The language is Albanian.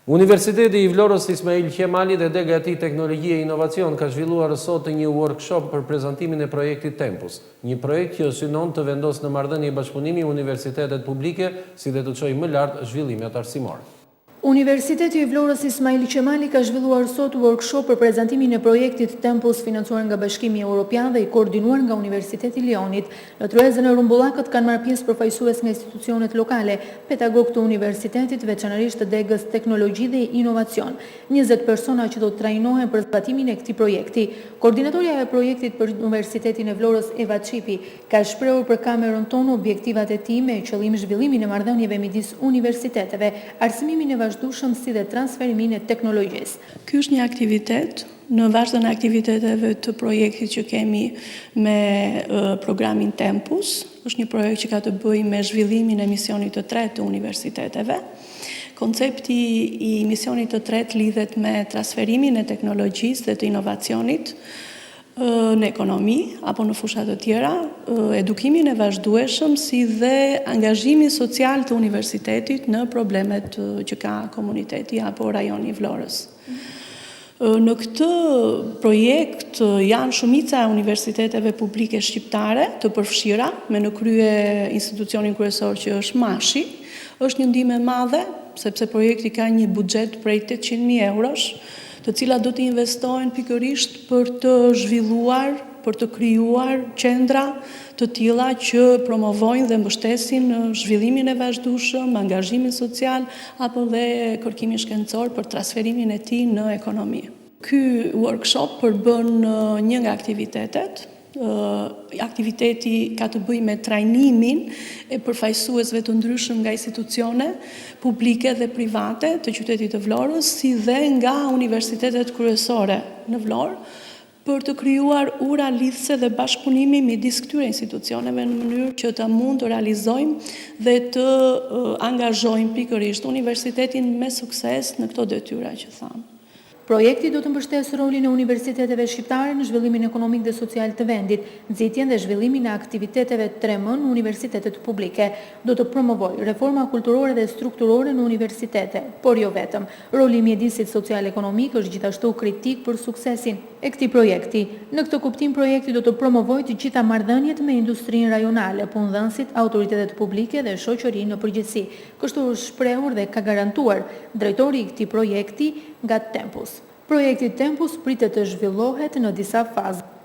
Universiteti i Vlorës Ismail Qemali dhe Dega e tij Teknologji e Inovacion ka zhvilluar sot një workshop për prezantimin e projektit Tempus, një projekt që synon të vendosë në marrëdhënie bashkëpunimi universitetet publike si dhe të çojë më lart zhvillimet arsimore. Universiteti i Vlorës Ismail Qemali ka zhvilluar sot workshop për prezantimin e projektit Tempus financuar nga Bashkimi Evropian dhe i koordinuar nga Universiteti i Lionit. Në tryezën e rumbullakët kanë marrë pjesë përfaqësues nga institucionet lokale, pedagog të universitetit, veçanërisht të Degës Teknologji dhe Inovacion. 20 persona që do të trajnohen për zbatimin e këtij projekti. Koordinatorja e projektit për Universitetin e Vlorës, Eva Çipi, ka shprehur për kamerën tonë objektivat e tij me qëllim zhvillimin e marrëdhënieve midis universiteteve, arsimimin e vazhdueshëm si dhe transferimin e teknologjisë. Ky është një aktivitet në vazhdim të aktiviteteve të projektit që kemi me programin Tempus. Është një projekt që ka të bëjë me zhvillimin e misionit të tretë të universiteteve. Koncepti i misionit të tretë lidhet me transferimin e teknologjisë dhe të inovacionit në ekonomi apo në fusha të tjera, edukimin e vazhdueshëm si dhe angazhimin social të universitetit në problemet që ka komuniteti apo rajoni i Vlorës. Në këtë projekt janë shumica e universiteteve publike shqiptare të përfshira, me në krye institucionin kryesor që është Mashi. Është një ndihmë e madhe, sepse projekti ka një buxhet prej 800.000 eurosh, të cilat do të investojnë pikërisht për të zhvilluar, për të krijuar qendra të tilla që promovojnë dhe mbështesin zhvillimin e vazhdueshëm, angazhimin social apo dhe kërkimin shkencor për transferimin e tij në ekonomi. Ky workshop përbën një nga aktivitetet. Aktiviteti ka të bëjë me trajnimin e përfaqësuesve të ndryshëm nga institucione publike dhe private të qytetit të Vlorës, si dhe nga universitetet kryesore në Vlorë, për të krijuar ura lidhëse dhe bashkëpunimi midis këtyre institucioneve në mënyrë që të mund të realizojmë dhe të angazhojmë pikërisht universitetin me sukses në këto detyra që thamë. Projekti do të mbështesë rolin e universiteteve shqiptare në zhvillimin ekonomik dhe social të vendit, nxitjen dhe zhvillimin e aktiviteteve 3M në universitetet publike. Do të promovojë reforma kulturore dhe strukturore në universitete, por jo vetëm. Roli i mjedisit social-ekonomik është gjithashtu kritik për suksesin e këtij projekti. Në këtë kuptim, projekti do të promovojë të gjitha marrëdhëniet me industrinë rajonale, punëdhënësit, autoritetet publike dhe shoqërinë në përgjithësi. Kështu është shprehur dhe ka garantuar drejtori i këtij projekti nga Tempus. Projekti Tempus pritet të zhvillohet në disa fazë.